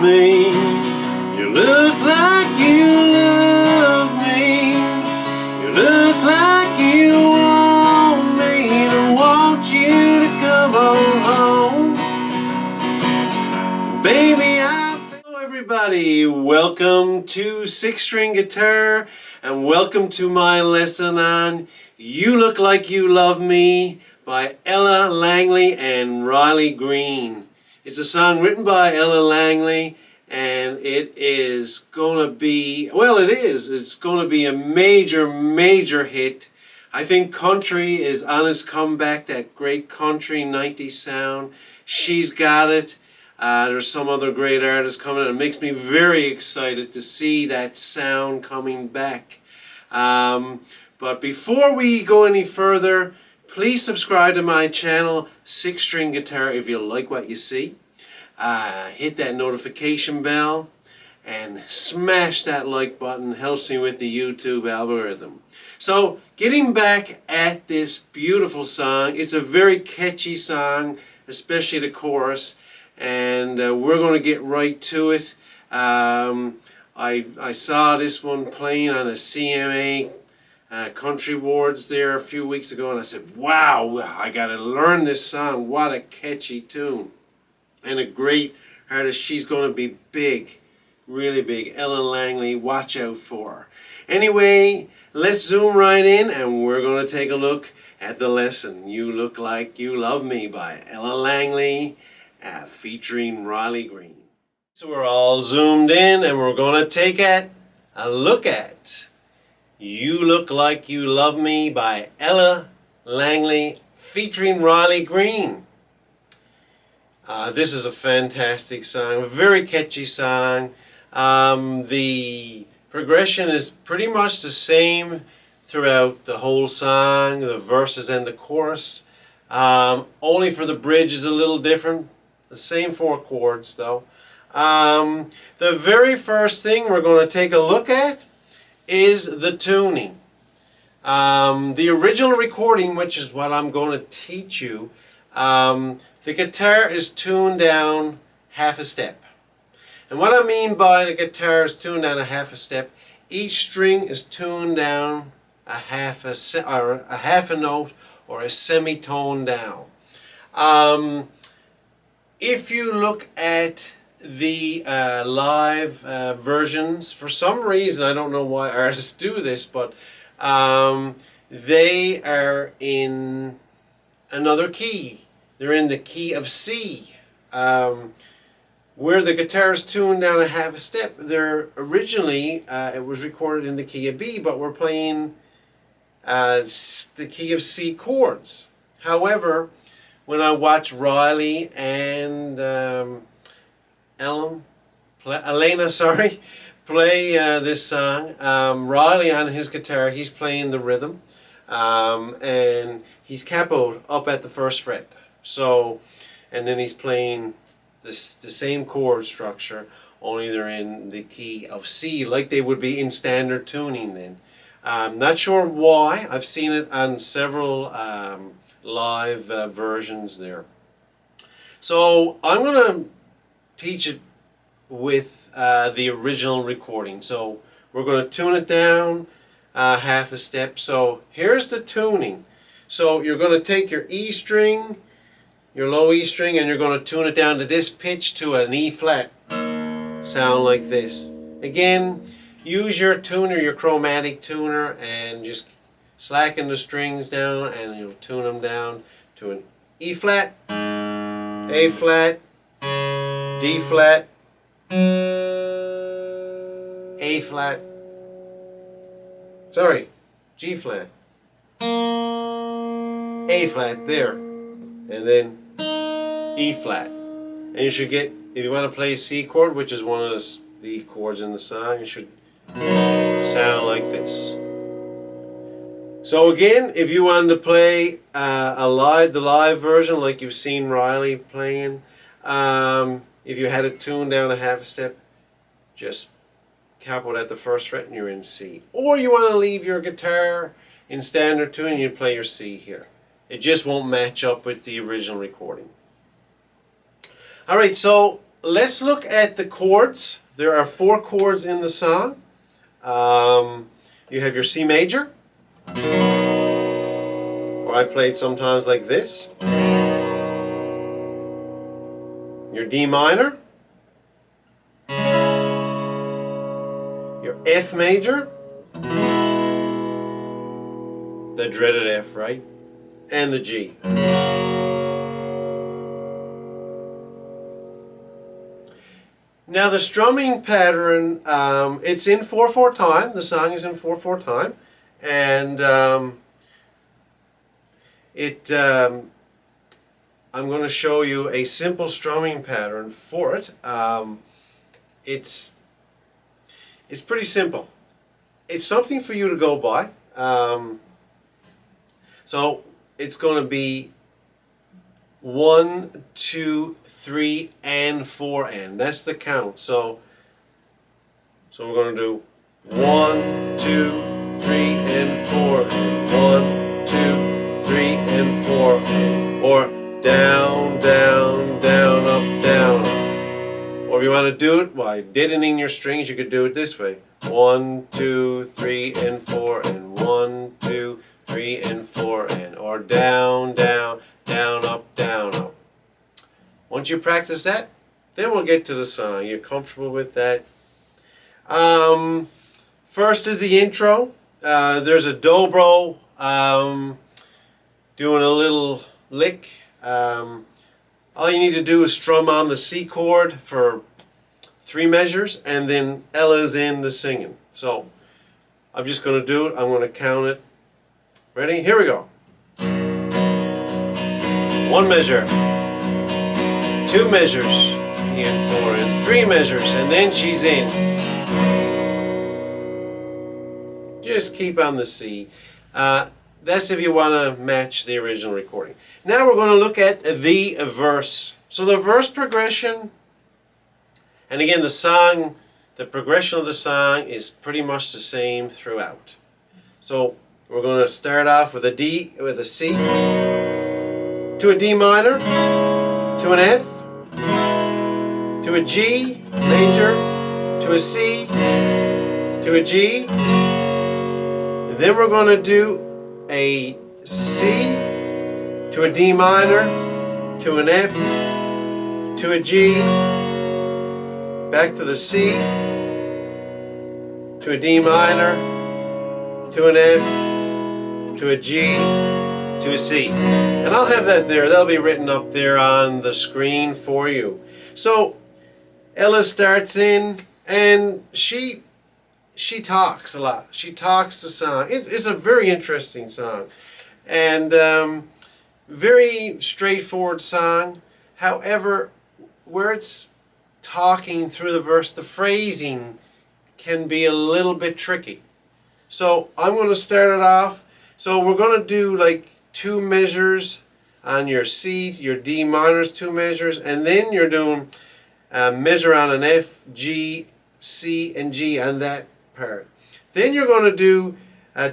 me. You look like you love me. You look like you want me. I want you to come on home. Baby, hello everybody. Welcome to 6-string guitar and welcome to my lesson on You Look Like You Love Me by Ella Langley and Riley Green. It's a song written by Ella Langley, and it is going to be, well, it's going to be a major hit. I think country is on its comeback, that great country 90s sound. She's got it. There's some other great artists coming. It makes me very excited to see that sound coming back. But before we go any further, please subscribe to my channel, 6-String Guitar, if you like what you see. Hit that notification bell and smash that like button. Helps me with the YouTube algorithm. So, getting back at this beautiful song, it's a very catchy song, especially the chorus, and we're going to get right to it. I saw this one playing on a CMA Country Awards there a few weeks ago, and I said, wow, I gotta learn this song. What a catchy tune, and a great artist. She's gonna be big, really big. Ellan Langley, watch out for her. Anyway, let's zoom right in and we're gonna take a look at the lesson You Look Like You Love Me by Ella Langley featuring Riley Green. So we're all zoomed in and we're gonna take a look at You Look Like You Love Me by Ella Langley featuring Riley Green. This is a fantastic song, a very catchy song. The progression is pretty much the same throughout the whole song, the verses and the chorus. Only for the bridge is a little different. The same 4 chords though. The very first thing we're going to take a look at is the tuning. The original recording, which is what I'm going to teach you, the guitar is tuned down half a step. And what I mean by the guitar is tuned down a half a step, each string is tuned down a half a note or a semitone down. If you look at the live versions, for some reason, I don't know why artists do this, but they are in another key. They're in the key of C. Where the guitar is tuned down a half a step, they're originally, it was recorded in the key of B, but we're playing the key of C chords. However, when I watch Riley and Elena, play this song. Riley on his guitar, he's playing the rhythm, and he's capoed up at the 1st fret. So, and then he's playing the same chord structure, only they're in the key of C, like they would be in standard tuning then. Not sure why. I've seen it on several live versions there. So I'm going to teach it with the original recording. So we're going to tune it down half a step. So here's the tuning. So you're going to take your E string, your low E string, and you're going to tune it down to this pitch to an E flat. Sound like this. Again, use your tuner, your chromatic tuner, and just slacken the strings down and you'll tune them down to an E flat, A flat, D flat, A flat, sorry, G flat, A flat there, and then E flat. And you should get, if you want to play a C chord, which is one of the chords in the song, it should sound like this. So again, if you wanted to play the live version like you've seen Riley playing, if you had it tuned down a half a step, just capo at the 1st fret and you're in C. Or you want to leave your guitar in standard tuning, you play your C here. It just won't match up with the original recording. Alright, so let's look at the chords. There are 4 chords in the song. You have your C major, or I play it sometimes like this. Your D minor, your F major, the dreaded F, right? And the G. Now the strumming pattern, it's in 4/4 time. The song is in 4/4 time, and I'm going to show you a simple strumming pattern for it. It's pretty simple. It's something for you to go by. So it's going to be 1, 2, 3, and 4, and that's the count. So we're going to do 1, 2, 3, and 4, and 1, 2, 3, and 4, or down, down, down, up, down. Or if you want to do it by deadening your strings, you could do it this way: 1, 2, 3, and 4, and 1, 2, 3, and 4, and or down, down, down, up, down, up. Once you practice that, then we'll get to the song. You're comfortable with that? First is the intro. There's a dobro doing a little lick. All you need to do is strum on the C chord for 3 measures, and then Ella's in the singing. So I'm just going to do it. I'm going to count it. Ready? Here we go. 1 measure, 2 measures, and 4, and 3 measures, and then she's in. Just keep on the C. That's if you want to match the original recording. Now we're going to look at the verse. So the verse progression, and again the song, the progression of the song is pretty much the same throughout. So we're going to start off with a D, with a C, to a D minor, to an F, to a G major, to a C, to a G. And then we're going to do a C, to a D minor, to an F, to a G, back to the C, to a D minor, to an F, to a G, to a C. And I'll have that there. That'll be written up there on the screen for you. So Ella starts in, and she talks a lot. She talks the song. It's a very interesting song, and very straightforward song. However, where it's talking through the verse, the phrasing can be a little bit tricky. So I'm going to start it off. So we're going to do like 2 measures on your C, your D minors, 2 measures, and then you're doing a measure on an F, G, C, and G on that part. Then you're going to do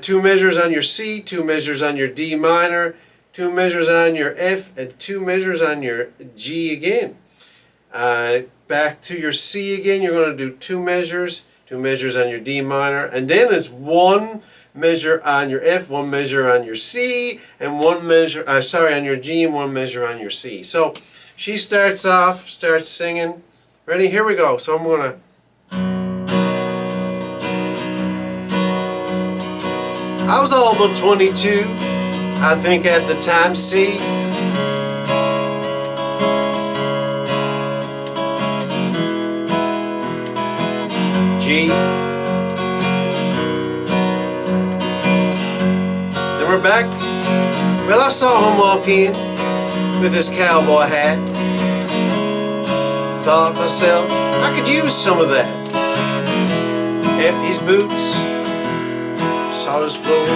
2 measures on your C, 2 measures on your D minor, 2 measures on your F, and 2 measures on your G again. Back to your C again, you're going to do 2 measures on your D minor, and then it's 1 measure on your F, 1 measure on your C, and 1 measure, on your G, and 1 measure on your C. So she starts singing. Ready? Here we go. So I'm going to. I was all but 22, I think at the time, C. G. Then we're back. Well, I saw him walk in with his cowboy hat. Thought myself, I could use some of that. F his boots, sawdust floor,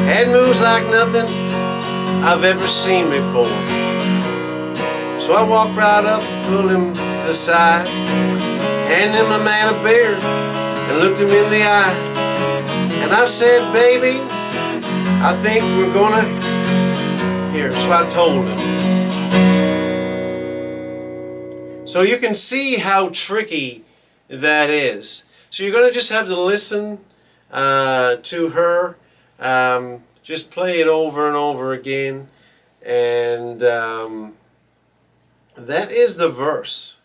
and moves like nothing I've ever seen before. So I walked right up, pulled him to the side, handed him a man a beer, and looked him in the eye. And I said, baby, I think we're gonna here. So I told him. So So you can see how tricky that is. So you're going to just have to listen to her. Just play it over and over again. And that is the verse.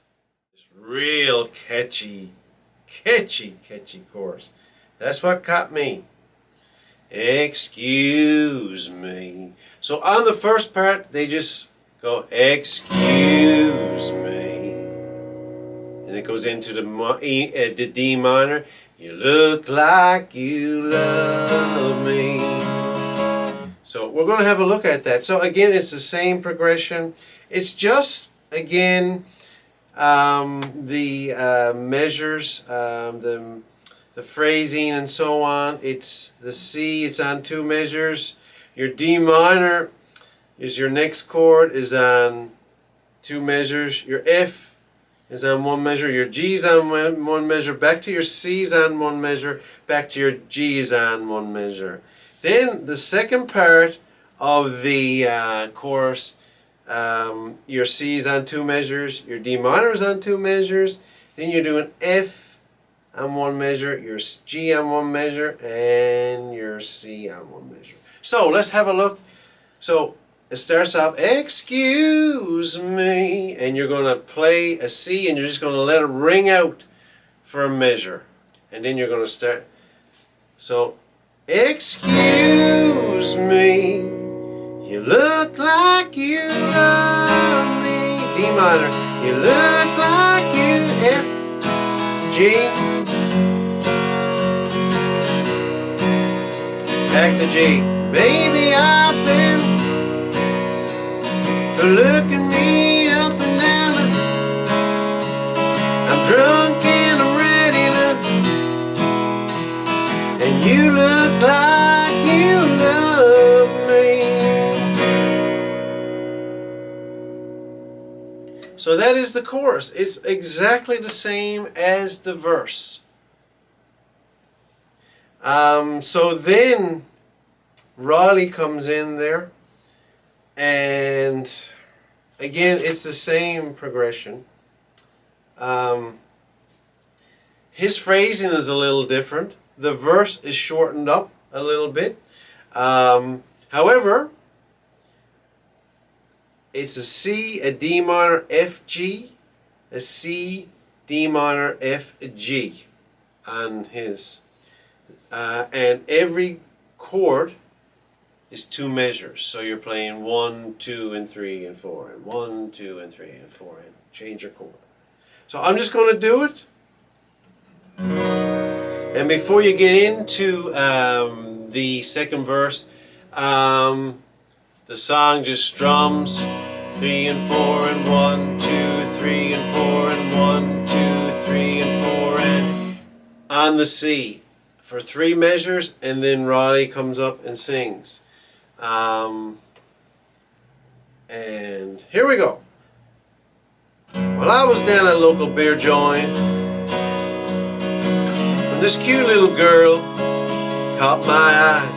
It's real catchy chorus. That's what caught me. Excuse me. So on the first part, they just go, excuse me. And it goes into the D minor. You look like you love me. So we're going to have a look at that. So again, it's the same progression. It's just, again, the measures, the phrasing and so on. It's the C, it's on 2 measures. Your D minor is your next chord, is on 2 measures. Your F is on 1 measure. Your G is on 1 measure. Back to your C is on 1 measure. Back to your G is on 1 measure. Then the second part of the chorus, your C is on 2 measures. Your D minor is on 2 measures. Then you're doing F on 1 measure, your G on 1 measure, and your C on 1 measure. So let's have a look. So it starts off, excuse me, and you're going to play a C and you're just going to let it ring out for a measure. And then you're going to start. So, excuse me, you look like you love me. D minor, you look like you F, G. Back to G. Baby, I've been for looking me up and down. I'm drunk and I'm ready to, and you look like you love me. So that is the chorus. It's exactly the same as the verse. So then Riley comes in there, and again it's the same progression. His phrasing is a little different. The verse is shortened up a little bit. However, it's a C, a D minor, F, G, a C, D minor, F, G on his. And every chord is 2 measures. So you're playing 1, 2, and 3, and 4, and 1, 2, and 3, and 4, and change your chord. So I'm just going to do it. And before you get into the second verse, the song just strums 3 and 4 and 1, 2, 3 and 4 and 1, 2, 3 and 4 and on the C for 3 measures, and then Riley comes up and sings. And here we go. Well, I was down at a local beer joint when this cute little girl caught my eye.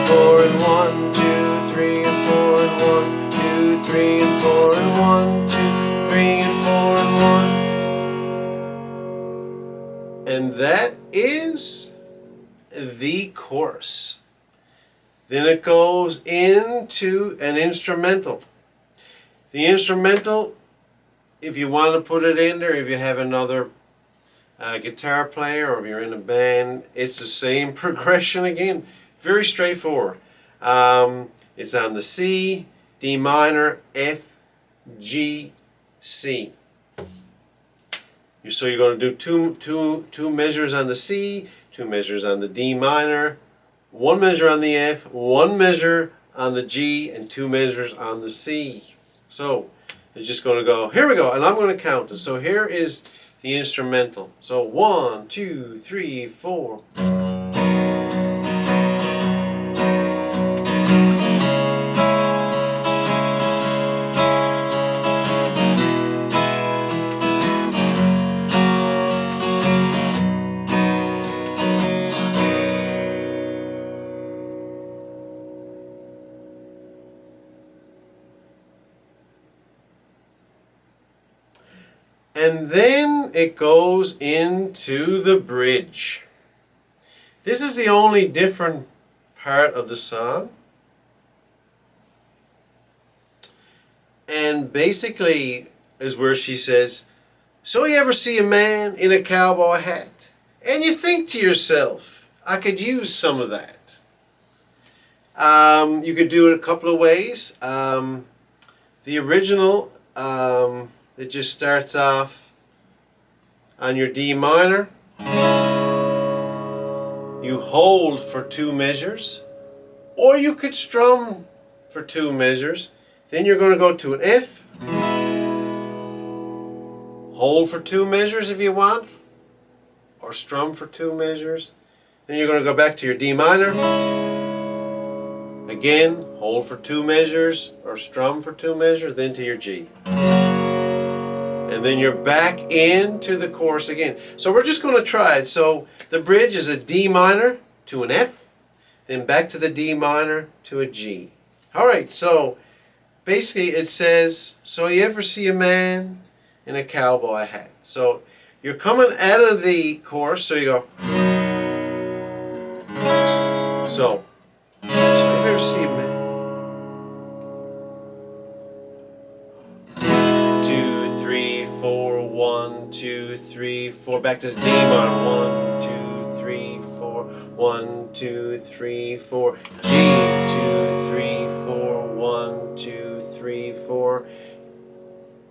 4 and 1, 2, 3 and 4 and 1, 2, 3 and 4 and 1, 2, 3 and 4 and 1. And that is the chorus. Then it goes into an instrumental. The instrumental, if you want to put it in there, if you have another guitar player or if you're in a band, it's the same progression again. Very straightforward. It's on the C, D minor, F, G, C. So you're going to do two measures on the C, 2 measures on the D minor, 1 measure on the F, 1 measure on the G, and 2 measures on the C. So it's just going to go, here we go, and I'm going to count it. So here is the instrumental. So 1, 2, 3, 4. And then it goes into the bridge. This is the only different part of the song. And basically is where she says, so you ever see a man in a cowboy hat and you think to yourself, I could use some of that. You could do it a couple of ways. The original, it just starts off on your D minor. You hold for 2 measures, or you could strum for 2 measures. Then you're going to go to an F, hold for 2 measures if you want, or strum for 2 measures. Then you're going to go back to your D minor. Again, hold for 2 measures, or strum for 2 measures, then to your G. And then you're back into the chorus again. So we're just going to try it. So the bridge is a D minor to an F, then back to the D minor to a G. Alright, so basically it says, so you ever see a man in a cowboy hat. So you're coming out of the chorus, so you go. So you ever see a man? 2, 3, 4, 1, 2, 3, 4. Back to the D minor. 1, 2, 3, 4. 1, 2, 3, 4. G. 2, 3, 4. 1, 2, 3, 4.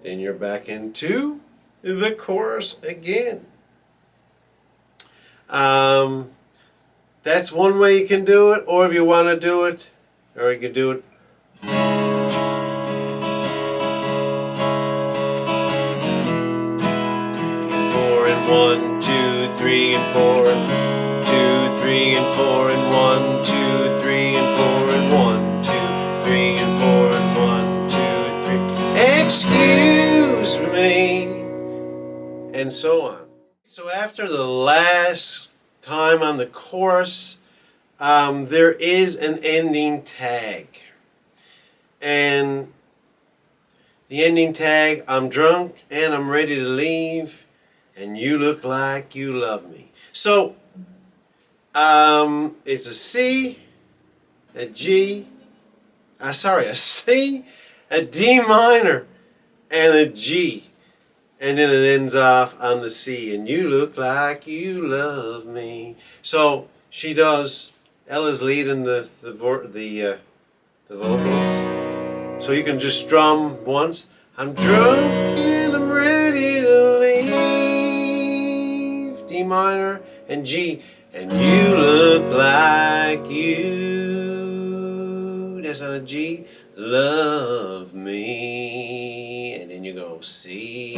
Then you're back into the chorus again. That's one way you can do it, or if you want to do it, or you can do it. 4 and 1, 2, 3 and 4 and 2, 3 and 4 and 1, 2, 3 and 4 and 1, 2, 3 and 4 and 1, 2, 3. Excuse me, and so on. So after the last time on the chorus, there is an ending tag, and the ending tag, I'm drunk and I'm ready to leave, and you look like you love me. So it's a C, a G, a C, a D minor, and a G. And then it ends off on the C, and you look like you love me. So she does. Ella's leading the vocals. So you can just strum once. I'm drunk and I'm ready to leave. D minor and G, and you look like you. That's on a G. Love me, and then you go C.